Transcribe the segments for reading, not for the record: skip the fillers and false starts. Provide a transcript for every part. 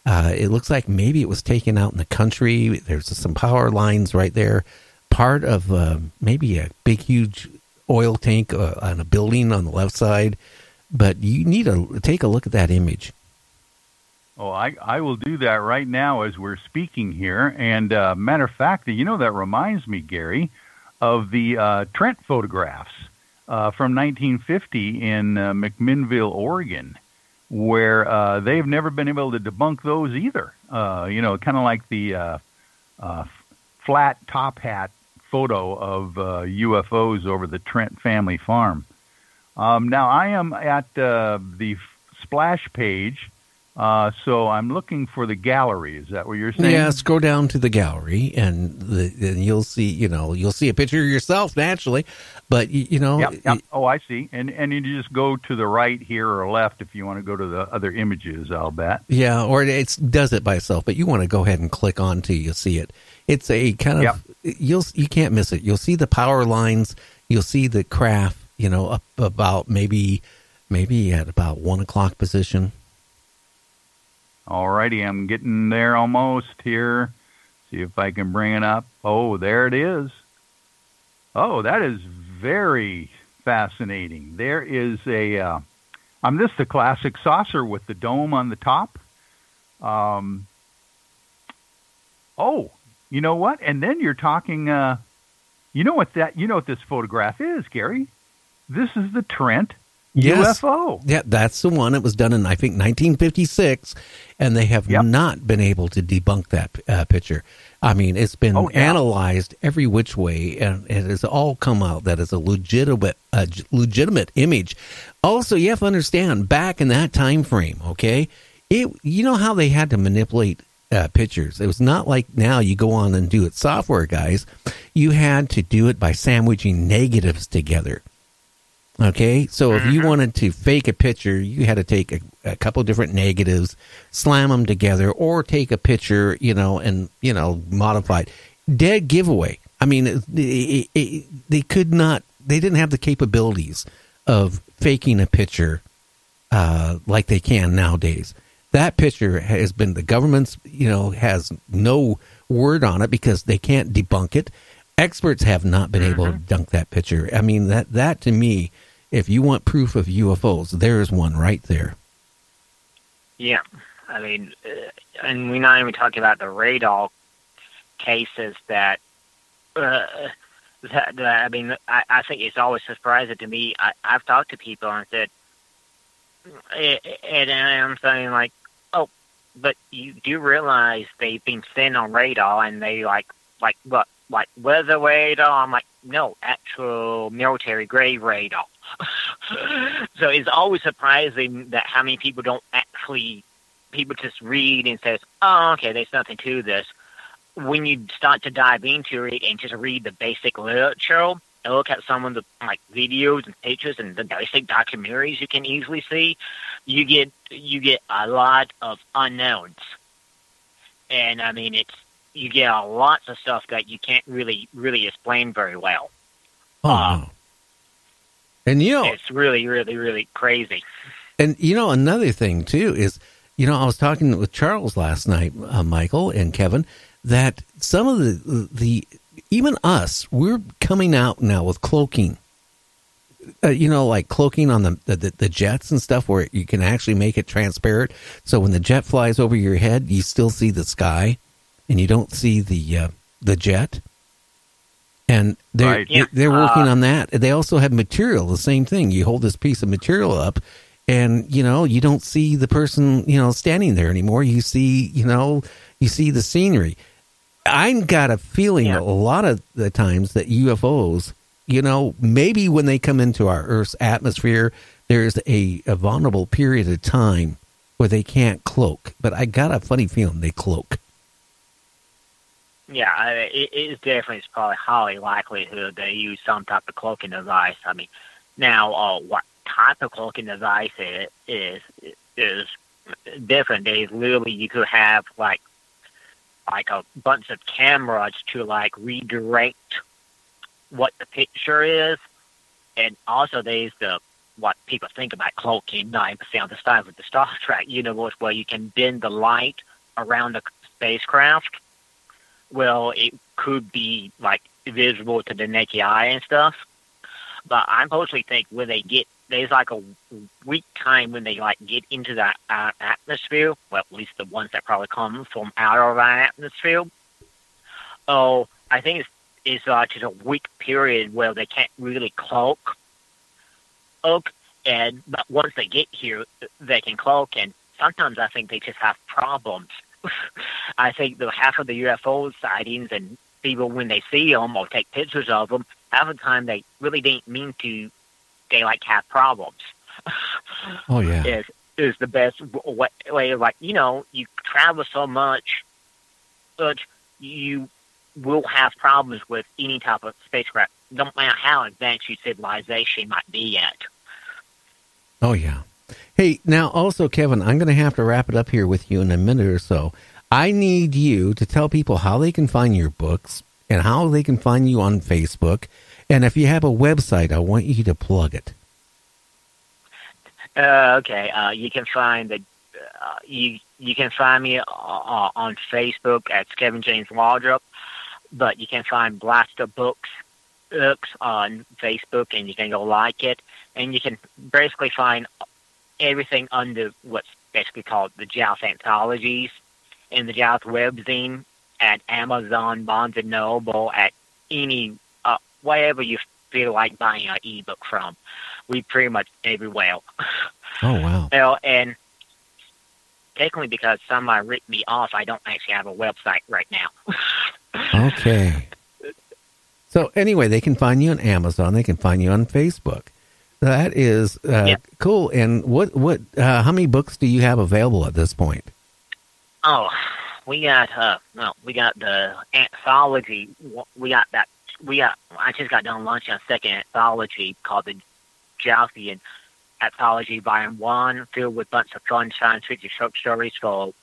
It looks like maybe it was taken out in the country. There's some power lines right there. Part of maybe a big, huge oil tank on a building on the left side. But you need to take a look at that image. Oh, I will do that right now as we're speaking here. And matter of fact, that reminds me, Gary, of the Trent photographs from 1950 in McMinnville, Oregon, where they've never been able to debunk those either. Kind of like the flat top hat photo of UFOs over the Trent family farm. Now, I am at the splash page, so I'm looking for the gallery. Is that what you're saying? Yeah, scroll down to the gallery, and you'll see, you'll see a picture of yourself naturally, but Yep. Oh, I see. And you just go to the right here or left if you want to go to the other images, I'll bet. Yeah, or it does it by itself, but you want to go ahead and click onto, you'll see it. It's a kind of, you can't miss it. You'll see the power lines, you'll see the craft, up about maybe at about 1 o'clock position. All righty, I'm getting there almost here. See if I can bring it up. Oh, there it is. Oh, that is very fascinating. There is this the classic saucer with the dome on the top. Oh, you know what? And then you're talking, you know what this photograph is, Gary? This is the Trent UFO. Yeah, that's the one. It was done in, I think, 1956, and they have not been able to debunk that picture. I mean, it's been analyzed every which way, and it has all come out that it's a legitimate image. Also, you have to understand, back in that time frame, okay, you know how they had to manipulate pictures. It was not like now you go on and do it software, guys. You had to do it by sandwiching negatives together. Okay, so if you wanted to fake a picture, you had to take a couple different negatives, slam them together, or take a picture, and, modify it. Dead giveaway. I mean, they didn't have the capabilities of faking a picture like they can nowadays. That picture has been, the government's, has no word on it because they can't debunk it. Experts have not been able to dunk that picture. I mean, that to me, if you want proof of UFOs, there's one right there. Yeah. I mean, and we're not even talking about the radar cases that I think it's always surprising to me. I've talked to people and said, and I'm saying like, oh, but you do realize they've been sent on radar and they like what? Like weather radar? I'm like, no, actual military grade radar. So it's always surprising that how many people people just read and says, oh, okay, there's nothing to this. When you start to dive into it and just read the basic literature and look at some of the videos and pictures and the basic documentaries you can easily see, you get a lot of unknowns. And I mean, you get lots of stuff that you can't really explain very well. Oh, and it's really, really, really crazy. And another thing too is, I was talking with Charles last night, Michael and Kevin, that some of the even us, we're coming out now with cloaking. Like cloaking on the jets and stuff, where you can actually make it transparent. So when the jet flies over your head, you still see the sky, and you don't see the jet. And they're working on that. They also have material, the same thing. You hold this piece of material up, and you don't see the person standing there anymore. You see the scenery. I got a feeling a lot of the times that UFOs, maybe when they come into our Earth's atmosphere, there's a vulnerable period of time where they can't cloak. But I got a funny feeling they cloak. Yeah, it is definitely, it's probably highly likelihood they use some type of cloaking device. I mean, now what type of cloaking device it is different. Literally, you could have like a bunch of cameras to redirect what the picture is, and also there's what people think about cloaking 9% of the style of the Star Trek universe, where you can bend the light around the spacecraft, well, it could be like visible to the naked eye and stuff. But I personally think when there's like a week time when they like get into that atmosphere. Well, at least the ones that probably come from out of our atmosphere. Oh, I think it's just a week period where they can't really cloak. But once they get here, they can cloak, and sometimes I think they just have problems. I think the half of the UFO sightings and people, when they see them or take pictures of them, half the time they really didn't mean to. They like have problems. Oh yeah, is the best way. Like, you know, you travel so much, but you will have problems with any type of spacecraft, no matter how advanced your civilization might be at. Oh yeah. Hey, now also, Kevin, I'm going to have to wrap it up here with you in a minute or so. I need you to tell people how they can find your books and how they can find you on Facebook. And if you have a website, I want you to plug it. Okay. You can find you can find me on Facebook at Kevin James Waldroup, but you can find Blaster Books on Facebook, and you can go like it, and you can basically find everything under what's basically called the Joust Anthologies and the Joust Webzine at Amazon, Barnes & Noble, at any, wherever you feel like buying an ebook from. We pretty much everywhere. Oh, wow. And technically, because somebody ripped me off, I don't actually have a website right now. Okay. So anyway, they can find you on Amazon. They can find you on Facebook. That is cool. And how many books do you have available at this point? Oh, we got the anthology. I just got done launching a second anthology called the Joustian Anthology Volume 1, filled with a bunch of fun science fiction short stories for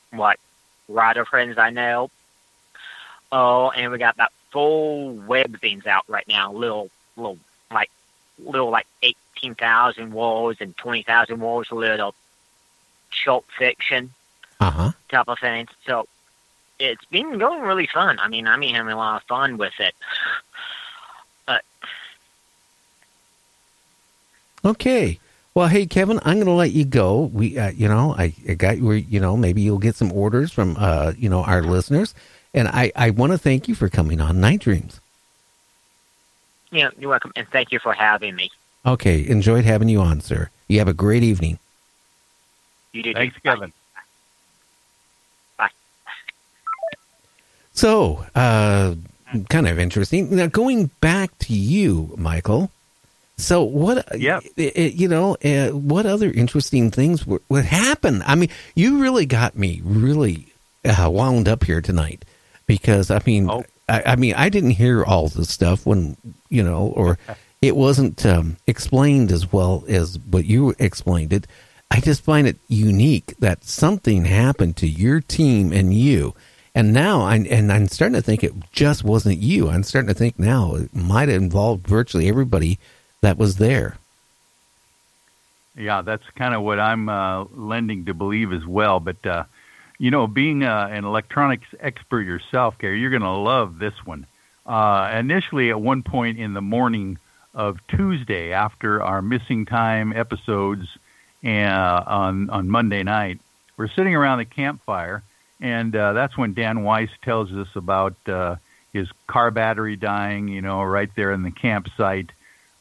writer friends I know. Oh, and we got about 4 webzines out right now, little 18,000 words and 20,000 words, little short fiction type of thing. So it's been going really fun. I mean, I'm having a lot of fun with it. Okay. Well, hey, Kevin, I'm going to let you go. We, I got you, maybe you'll get some orders from, our listeners. And I want to thank you for coming on Night Dreams. Yeah, you're welcome. And thank you for having me. Okay. Enjoyed having you on, sir. You have a great evening. You do. Thanks, Kevin. Bye. So, kind of interesting. Now, going back to you, Michael. So what, what other interesting things would happen? I mean, you really got me really wound up here tonight because, I didn't hear all this stuff when, or it wasn't explained as well as what you explained it. I just find it unique that something happened to your team and you. And now I'm starting to think it just wasn't you. I'm starting to think now it might have involved virtually everybody that was there. Yeah, that's kind of what I'm lending to believe as well. But, being an electronics expert yourself, Gary, you're going to love this one. Initially, at one point in the morning of Tuesday, after our missing time episodes on Monday night, we're sitting around the campfire, and that's when Dan Weiss tells us about his car battery dying, right there in the campsite.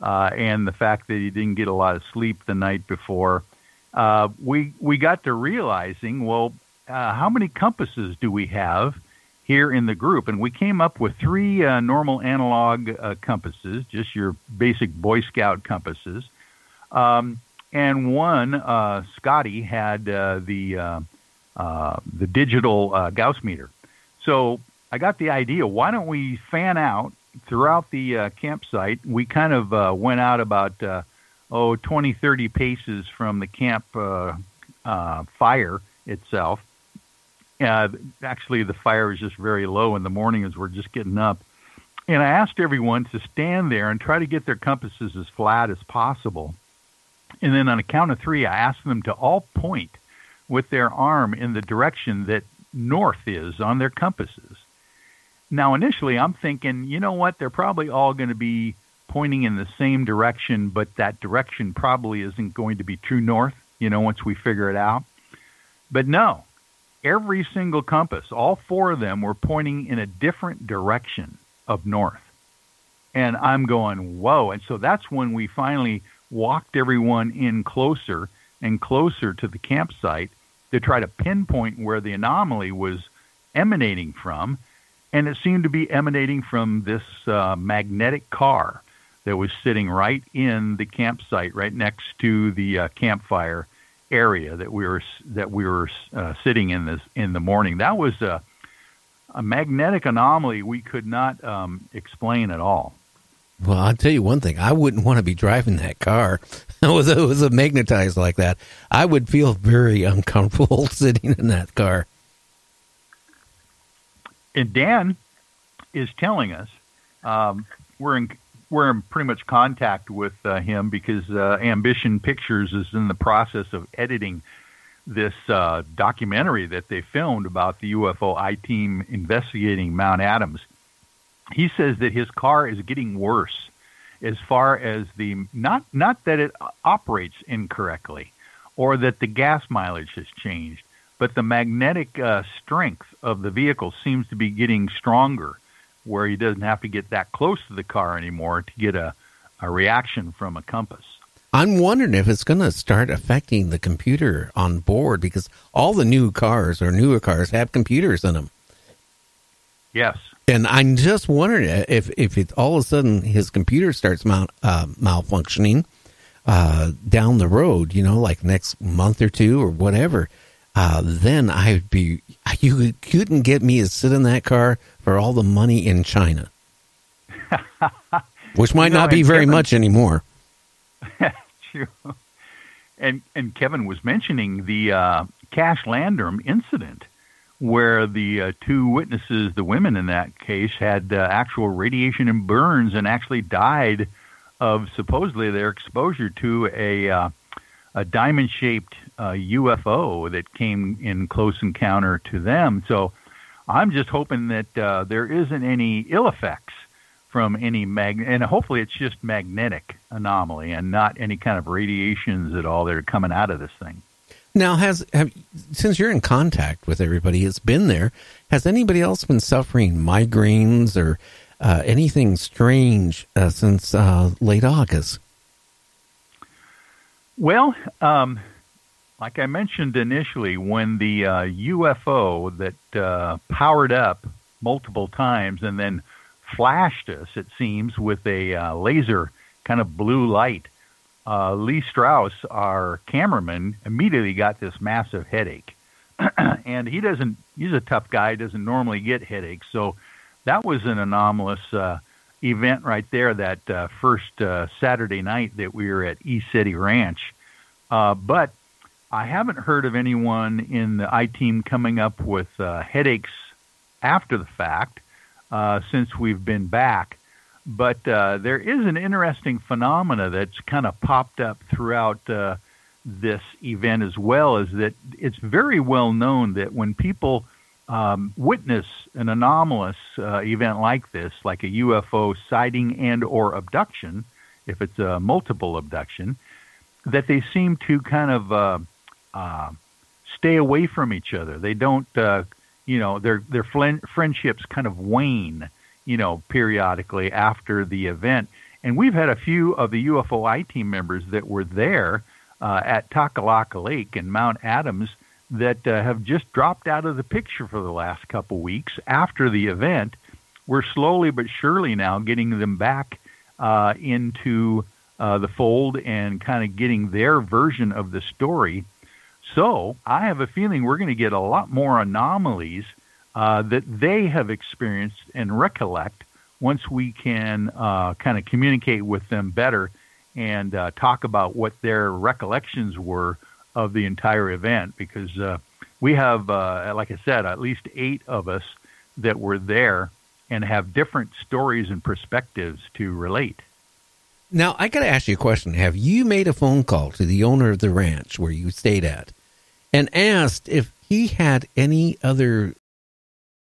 And the fact that he didn't get a lot of sleep the night before, we got to realizing, how many compasses do we have here in the group? And we came up with 3 normal analog compasses, just your basic Boy Scout compasses. And one, Scotty, had the digital Gauss meter. So I got the idea, why don't we fan out throughout the campsite? We kind of went out about 20, 30 paces from the camp fire itself. Actually, the fire was just very low in the morning as we're just getting up. And I asked everyone to stand there and try to get their compasses as flat as possible. And then on a count of 3, I asked them to all point with their arm in the direction that north is on their compasses. Now, initially, I'm thinking, you know what, they're probably all going to be pointing in the same direction, but that direction probably isn't going to be true north, once we figure it out. But no, every single compass, all four of them were pointing in a different direction of north. And I'm going, whoa. And so that's when we finally walked everyone in closer and closer to the campsite to try to pinpoint where the anomaly was emanating from. And it seemed to be emanating from this magnetic car that was sitting right in the campsite, right next to the campfire area that we were sitting in the morning. That was a magnetic anomaly we could not explain at all. Well, I'll tell you one thing. I wouldn't want to be driving that car. It was magnetized like that. I would feel very uncomfortable sitting in that car. And Dan is telling us we're in pretty much contact with him because Ambition Pictures is in the process of editing this documentary that they filmed about the UFO I-Team investigating Mount Adams. He says that his car is getting worse as far as not that it operates incorrectly or that the gas mileage has changed, but the magnetic strength of the vehicle seems to be getting stronger, where he doesn't have to get that close to the car anymore to get a reaction from a compass. I'm wondering if it's going to start affecting the computer on board, because all the new cars or newer cars have computers in them. Yes. And I'm just wondering if it, all of a sudden his computer starts malfunctioning down the road, like next month or two or whatever, then you couldn't get me to sit in that car for all the money in China, which might not be very much anymore. True. And Kevin was mentioning the Cash Landrum incident, where the two witnesses, the women in that case, had actual radiation and burns and actually died of supposedly their exposure to a diamond-shaped UFO that came in close encounter to them. So I'm just hoping that there isn't any ill effects from any and hopefully it's just magnetic anomaly and not any kind of radiations at all that are coming out of this thing. Now, since you're in contact with everybody who's been there, has anybody else been suffering migraines or anything strange since late August? Well, like I mentioned initially, when the UFO that powered up multiple times and then flashed us, it seems, with a laser kind of blue light, Lee Strauss, our cameraman, immediately got this massive headache. And he's a tough guy, doesn't normally get headaches. So that was an anomalous event right there, that first Saturday night that we were at East City Ranch. But I haven't heard of anyone in the I-Team coming up with headaches after the fact since we've been back. But there is an interesting phenomena that's kind of popped up throughout this event as well, is that it's very well known that when people witness an anomalous event like this, like a UFO sighting and or abduction, if it's a multiple abduction, that they seem to kind of stay away from each other. They don't, their friendships kind of wane, periodically after the event. And we've had a few of the UFO I-Team members that were there at Takalaka Lake and Mount Adams that have just dropped out of the picture for the last couple weeks after the event. We're slowly but surely now getting them back into the fold and kind of getting their version of the story. So I have a feeling we're going to get a lot more anomalies that they have experienced and recollect once we can kind of communicate with them better and talk about what their recollections were of the entire event. Because we have, like I said, at least 8 of us that were there and have different stories and perspectives to relate. Now, I got to ask you a question. Have you made a phone call to the owner of the ranch where you stayed at and asked if he had any other